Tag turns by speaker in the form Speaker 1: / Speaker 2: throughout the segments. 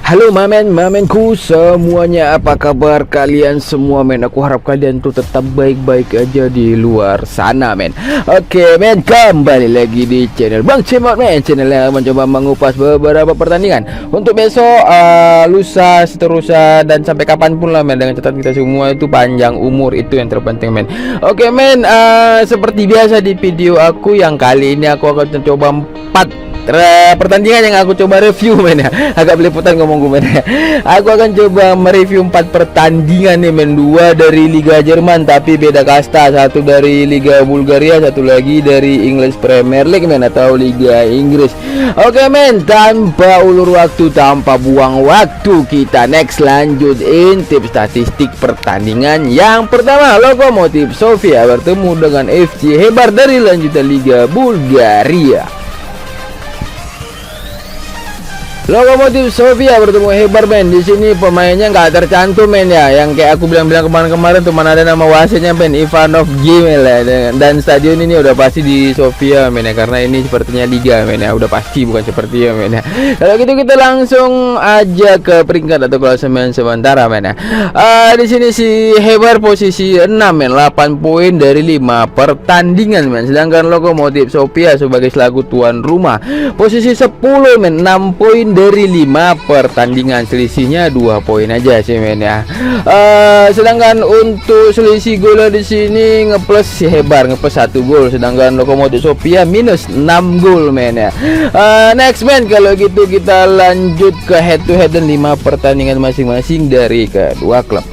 Speaker 1: Halo mamenku semuanya, apa kabar kalian semua men? Aku harap kalian tuh tetap baik-baik aja di luar sana men. Oke men, kembali lagi di channel Bang Cemot men, channel yang mencoba mengupas beberapa pertandingan untuk besok, lusa, seterusnya dan sampai kapanpun lah men. Dengan catatan kita semua itu panjang umur, itu yang terpenting men. Oke men, seperti biasa di video aku yang kali ini aku akan mencoba 4 pertandingan yang aku coba review men ya. Agak belepotan ngomong gue men ya. Aku akan coba mereview 4 pertandingan nih men. 2 dari Liga Jerman tapi beda kasta, satu dari Liga Bulgaria, satu lagi dari English Premier League men, atau Liga Inggris. Oke men, tanpa ulur waktu, tanpa buang waktu, kita next lanjut intip statistik pertandingan. Yang pertama, Lokomotiv Sofia bertemu dengan FC Hebar dari lanjutan Liga Bulgaria. Lokomotiv Sofia bertemu Hebar men. Di sini pemainnya nggak tercantum men ya. Yang kayak aku bilang kemarin tuh, mana ada nama wasitnya men, Ivanov Gimel ya. Dan stadion ini udah pasti di Sofia men ya, karena ini sepertinya liga men ya. Udah pasti bukan seperti ya men ya. Kalau gitu kita langsung aja ke peringkat atau klasemen sementara men ya. Di sini si Hebar posisi 6 men, 8 poin dari 5 pertandingan men. Sedangkan Lokomotiv Sofia sebagai selaku tuan rumah posisi 10 men, 6 poin dari 5 pertandingan, selisihnya 2 poin aja sih men ya. Sedangkan untuk selisih gol di sini ngeplus si Hebar, ngeplus 1 gol, sedangkan Lokomotiv Sofia minus 6 gol men ya. Next men, kalau gitu kita lanjut ke head to head dan 5 pertandingan masing-masing dari kedua klub.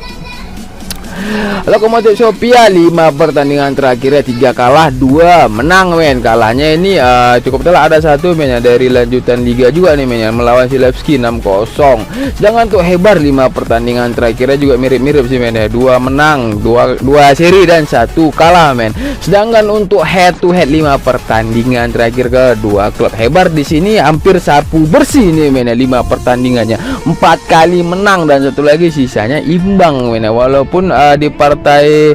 Speaker 1: Lokomotiv Sofia 5 pertandingan terakhirnya 3 kalah 2 menang men. Kalahnya ini cukup telah, ada 1 men ya, dari lanjutan liga juga nih men ya, melawan si Levski 6-0. Sedangkan untuk Hebar 5 pertandingan terakhirnya juga mirip-mirip sih men ya, 2 menang, 2 seri dan 1 kalah men. Sedangkan untuk head to head 5 pertandingan terakhir kedua klub Hebar di sini hampir sapu bersih nih men ya, 5 pertandingannya 4 kali menang dan 1 lagi sisanya imbang men ya. Walaupun di partai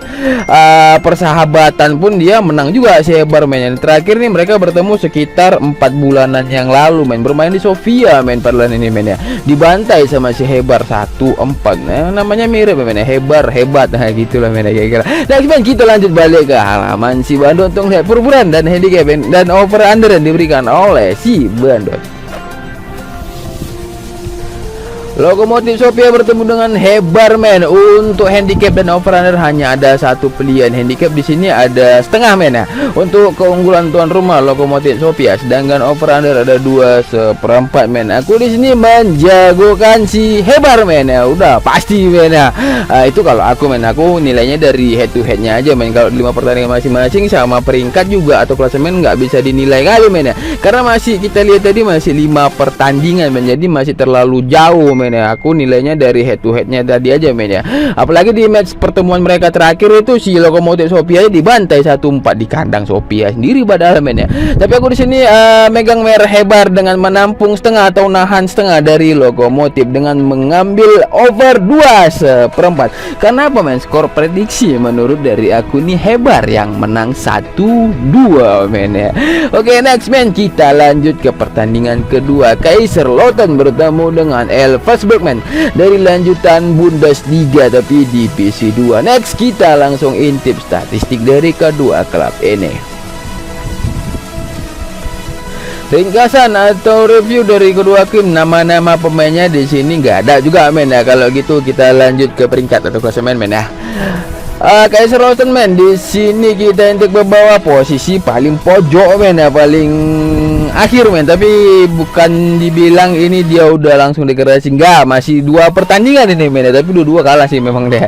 Speaker 1: persahabatan pun dia menang juga si Hebar men. Terakhir nih mereka bertemu sekitar 4 bulanan yang lalu men, bermain di Sofia men padahal ini men ya, dibantai sama si Hebar 1-4. Nah, namanya mirip men ya, Hebar hebat, nah gitulah men ya kira-kira. Nah men, kita lanjut balik ke halaman si Bandot untuk lihat perburuan dan handicap dan over under yang diberikan oleh si Bandot. Lokomotiv Sofia bertemu dengan Hebar men. Untuk handicap dan over under hanya ada 1 pilihan. Handicap di sini ada setengah men ya, untuk keunggulan tuan rumah Lokomotiv Sofia. Sedangkan over under ada 2/4 men. Aku di sini menjagokan si Hebar men ya, udah pasti men ya. Itu kalau aku men, aku nilainya dari head to headnya aja men. Kalau 5 pertandingan masing-masing sama peringkat juga atau klasemen nggak bisa dinilai kali men ya, karena masih kita lihat tadi masih 5 pertandingan men, jadi masih terlalu jauh men ya. Aku nilainya dari head to headnya tadi aja men ya. Apalagi di match pertemuan mereka terakhir itu si Lokomotiv Sofia dibantai 1-4 di kandang Sofia sendiri padahal men ya. Tapi aku di sini megang merah Hebar dengan menampung setengah atau nahan setengah dari Lokomotiv dengan mengambil over 2/4. Karena apa men? Skor prediksi menurut dari aku nih Hebar yang menang 1-2 men ya. Oke next men, kita lanjut ke pertandingan kedua. Kaiserslautern bertemu dengan Elversberg dari lanjutan Bundesliga tapi divisi 2. Next kita langsung intip statistik dari kedua klub ini. Ringkasan atau review dari kedua tim, nama-nama pemainnya di sini nggak ada juga men ya. Kalau gitu kita lanjut ke peringkat atau klasemen men ya. Kaiserslautern men, di sini kita intip ke bawah, posisi paling pojok men ya, paling akhir men. Tapi bukan dibilang ini dia udah langsung degradasi, enggak, masih 2 pertandingan ini men ya, tapi dua kalah sih memang deh.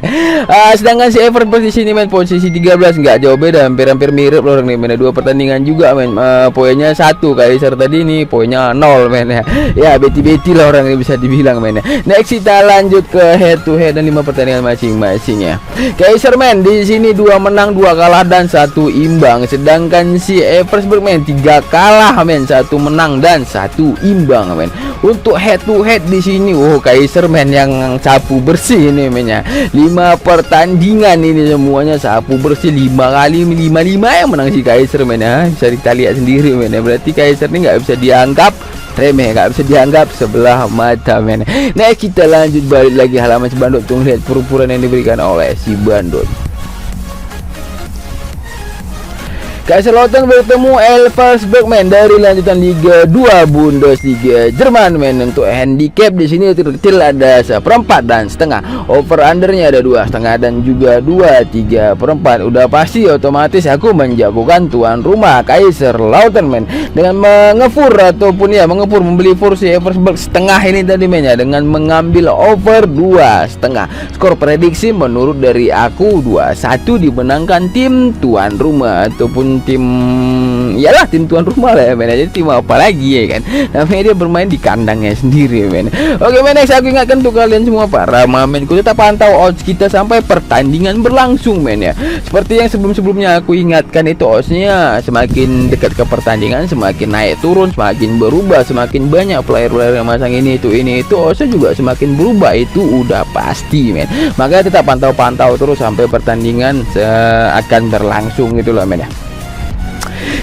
Speaker 1: Sedangkan si Everton posisi ini men, posisi 13, nggak jauh beda, hampir mirip loh nih men. 2 pertandingan juga men, poinnya 1. Kaiser tadi ini poinnya 0 men ya. Ya beti-beti lah orang ini bisa dibilang men ya. Next kita lanjut ke head to head dan 5 pertandingan masing-masingnya. Kaiser men di sini 2 menang 2 kalah dan 1 imbang. Sedangkan si Eversberg men 3 kalah men, 1 menang dan 1 imbang men. Untuk head to head di sini Kaiser men yang sapu bersih ini men ya. 5 pertandingan ini semuanya sapu bersih, 5 kali 5-5 yang menang si Kaiser men ya. Bisa kita lihat sendiri men ya. Berarti Kaiser ini nggak bisa dianggap remeh, gak bisa dianggap sebelah mata men. Nah kita lanjut balik lagi halaman si Bandot untuk lihat pur-puran yang diberikan oleh si Bandot. Kaiserslautern bertemu Elversberg men dari lanjutan Liga 2 Bundesliga Jerman men. Untuk handicap di sini terkecil ada 1/4 dan setengah. Over undernya ada 2,5 dan juga 2,3/4. Udah pasti otomatis aku menjagokan tuan rumah Kaiserslautern men dengan mengepur ataupun ya mengepur membeli kursi Elversberg setengah ini tadi men ya, dengan mengambil over 2,5. Skor prediksi menurut dari aku 2-1 dimenangkan tim tuan rumah ataupun tim iyalah tim tuan rumah lah ya men. Jadi tim apa lagi ya kan, namanya dia bermain di kandangnya sendiri men. Oke men, next aku ingatkan untuk kalian semua para mamenku, tetap pantau odds kita sampai pertandingan berlangsung men ya. Seperti yang sebelum-sebelumnya aku ingatkan, itu oddsnya semakin dekat ke pertandingan semakin naik turun, semakin berubah, semakin banyak player-player yang masang ini itu oddsnya juga semakin berubah, itu udah pasti men. Makanya tetap pantau terus sampai pertandingan akan berlangsung gitu loh men ya.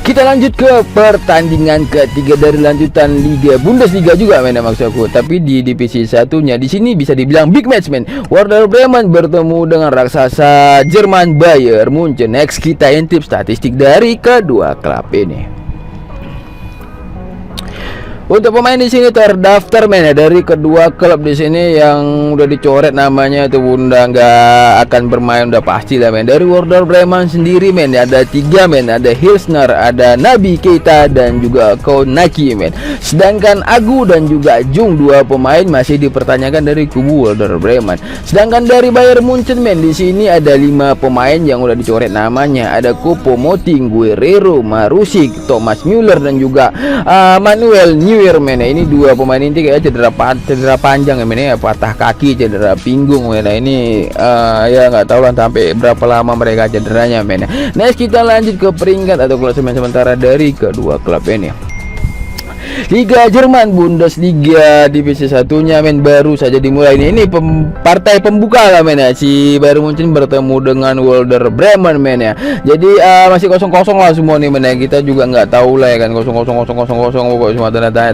Speaker 1: Kita lanjut ke pertandingan ketiga dari lanjutan Liga Bundesliga juga men maksud aku, tapi di divisi satunya. Di sini bisa dibilang big match men. Werder Bremen bertemu dengan raksasa Jerman Bayern Munchen. Next kita intip statistik dari kedua klub ini. Untuk pemain di sini terdaftar men ya, dari kedua klub di sini yang udah dicoret namanya itu udah nggak akan bermain, udah pasti lah men. Dari Werder Bremen sendiri men ada 3 men, ada Hilsner, ada Naby Keita dan juga Konaki men. Sedangkan Agu dan juga Jung, 2 pemain masih dipertanyakan dari kubu Werder Bremen. Sedangkan dari Bayern Munchen men di sini ada 5 pemain yang udah dicoret namanya, ada Choupo-Moting, Guerrero, Marusic, Thomas Müller dan juga Manuel Neuer men. Ini 2 pemain inti kayak cedera panjang ya men ya, patah kaki, cedera pinggung men. Ini ya nggak tahu lah sampai berapa lama mereka cederanya men. Next kita lanjut ke peringkat atau klasemen sementara dari kedua klub ini. Liga Jerman Bundesliga divisi satunya men baru saja dimulai ini partai pembuka lah men ya. Si Bayern Munchen bertemu dengan Werder Bremen men ya. Jadi masih kosong-kosong lah semua nih men ya. Kita juga nggak tahu lah ya kan, kosong pokoknya semua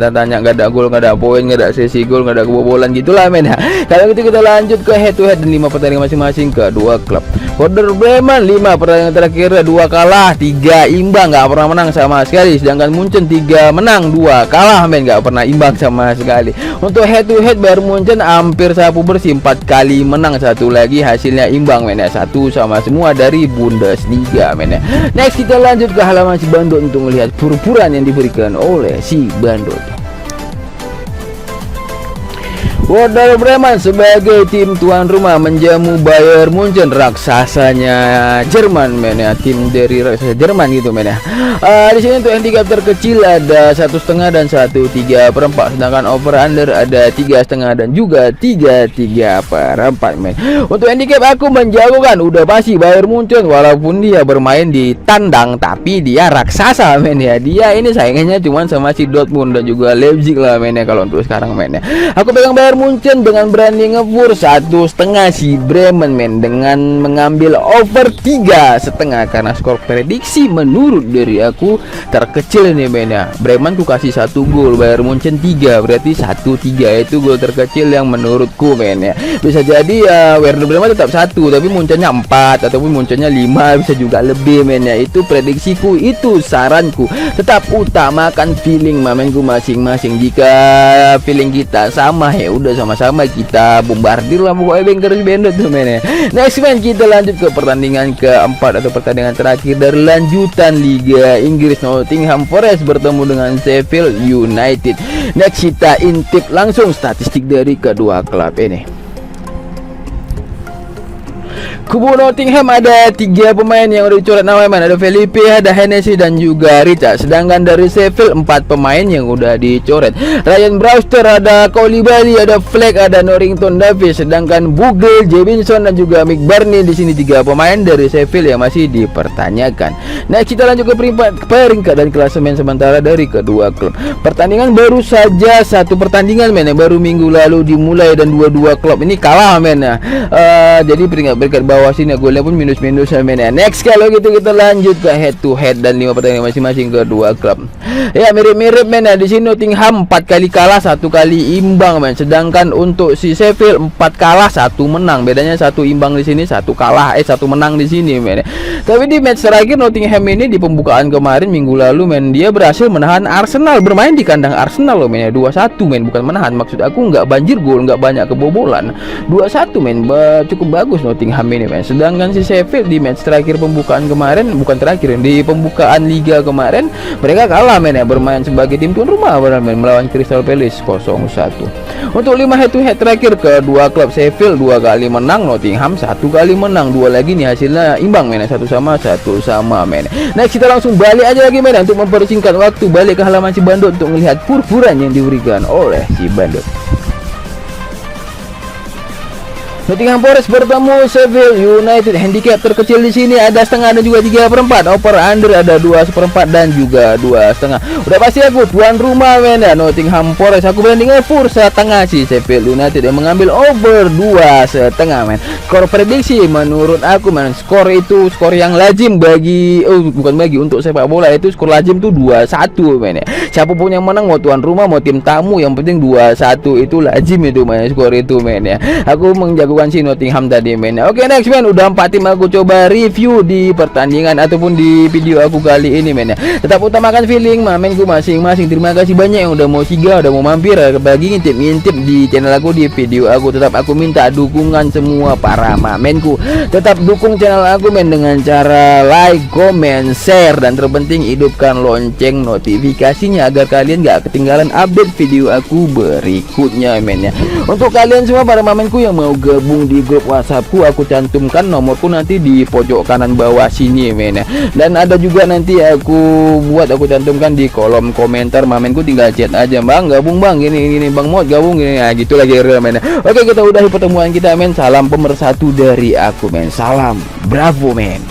Speaker 1: tanya nggak ada gol, nggak ada poin, nggak ada sesi gol, nggak ada kebobolan gitulah men ya. Kalau gitu kita lanjut ke head to head dan 5 pertandingan masing-masing kedua klub. Werder Bremen 5 pertandingan terakhir 2 kalah, 3 imbang, nggak pernah menang sama sekali. Sedangkan Munchen 3 menang, 2 kalah men, nggak pernah imbang sama sekali. Untuk head to head Bayern Munchen hampir sapu bersih, 4 kali menang, 1 lagi hasilnya imbang men ya, 1 sama semua dari Bundesliga men ya. Next kita lanjut ke halaman si Bandot untuk melihat pur-puran yang diberikan oleh si Bandot. Werder Bremen sebagai tim tuan rumah menjamu Bayern Munchen, raksasanya Jerman men ya, tim dari raksasa Jerman gitu men ya. Di sini untuk handicap terkecil ada 1,5 dan 1,3/4, sedangkan over under ada 3,5 dan juga 3,3/4 men. Untuk handicap aku menjagokan udah pasti Bayern Munchen, walaupun dia bermain di tandang tapi dia raksasa men ya. Dia ini saingannya cuman sama si Dortmund dan juga Leipzig lah men ya kalau untuk sekarang men ya. Aku pegang Bayern Munchen dengan berani ngepur 1,5 si Bremen men dengan mengambil over 3,5 karena skor prediksi menurut dari aku terkecil nih men ya. Bremen ku kasih 1 gol, Bayern Munchen 3, berarti 1,3 itu gol terkecil yang menurutku men ya. Bisa jadi ya Werder Bremen tetap 1 tapi Munchennya 4 ataupun Munchennya 5, bisa juga lebih men ya. Itu prediksiku, itu saranku. Tetap utamakan feeling mamenku masing-masing. Jika feeling kita sama ya udah sama-sama kita bombardir lah pokoknya Bankers Bandot tuh men ya. Next man kita lanjut ke pertandingan keempat atau pertandingan terakhir dari lanjutan Liga Inggris. Nottingham Forest bertemu dengan Sheffield United. Next kita intip langsung statistik dari kedua klub ini. Kubu Nottingham ada 3 pemain yang udah dicoret namanya man. Ada Felipe, ada Hennessy dan juga Richard. Sedangkan dari Sheffield 4 pemain yang udah dicoret. Ryan Brewster, ada Koulibaly, ada Fleck, ada Norrington Davies. Sedangkan Bugle, Jebinson dan juga Mick Barney di sini 3 pemain dari Sheffield yang masih dipertanyakan. Nah kita lanjut ke peringkat dan klasemen sementara dari kedua klub. Pertandingan baru saja 1 pertandingan men yang baru minggu lalu dimulai dan 2 klub ini kalah men ya. Jadi peringkat bawah bawah sini, golnya pun minus-minus ya men ya. Next kalau gitu kita lanjut ke head to head dan 5 pertandingan masing-masing kedua klub. Ya mirip-mirip men ya. Di sini Nottingham 4 kali kalah, 1 kali imbang men. Sedangkan untuk si Sheffield 4 kalah, 1 menang. Bedanya 1 imbang di sini, 1 kalah, 1 menang di sini men ya. Tapi di match terakhir Nottingham ini di pembukaan kemarin minggu lalu men, dia berhasil menahan Arsenal, bermain di kandang Arsenal loh men ya. 2-1 men, bukan menahan, maksud aku nggak banjir gol, nggak banyak kebobolan. 2-1 men, cukup bagus Nottingham ini men. Sedangkan si Sheffield di match terakhir pembukaan kemarin, bukan terakhir, di pembukaan liga kemarin mereka kalah men ya, bermain sebagai tim tuan rumah men, melawan Crystal Palace 0-1. Untuk 5 head to head terakhir kedua klub, Sheffield 2 kali menang, Nottingham 1 kali menang. 2 lagi nih hasilnya imbang men, 1 sama men. Next kita langsung balik aja lagi men untuk mempersingkat waktu, balik ke halaman si Bandot untuk melihat purpuran yang diberikan oleh si Bandot. Nottingham Forest bertemu Sheffield United. Handicap terkecil di sini ada setengah dan juga 3/4. Over under ada 2/4 dan juga 2,5. Udah pasti aku tuan rumah men ya, Nottingham Forest. Aku bandingin full setengah sih Sheffield United yang mengambil over 2,5 men. Skor prediksi menurut aku men, skor itu skor yang lazim bagi bukan bagi untuk sepak bola, itu skor lazim tuh 2-1 men ya. Siapapun yang menang, mau tuan rumah mau tim tamu, yang penting 2-1 itu lazim itu men, skor itu men ya. Aku menjago si Nottingham tadi men. Oke next men, udah 4 tim aku coba review di pertandingan ataupun di video aku kali ini men ya. Tetap utamakan feeling mamenku masing-masing. Terima kasih banyak yang udah mau singgah, udah mau mampir bagi ngintip-ngintip di channel aku, di video aku. Tetap aku minta dukungan semua para mamenku. Tetap dukung channel aku men dengan cara like, comment, share, dan terpenting hidupkan lonceng notifikasinya agar kalian gak ketinggalan update video aku berikutnya men ya. Untuk kalian semua para mamenku yang mau gabung di grup WhatsAppku, aku cantumkan nomorku nanti di pojok kanan bawah sini men ya. Dan ada juga nanti aku cantumkan di kolom komentar, mamenku tinggal chat aja, bang gabung bang gini bang mau gabung gini ya, gitu lagi men. Oke kita udahi pertemuan kita men. Salam pemersatu dari aku men, salam bravo men.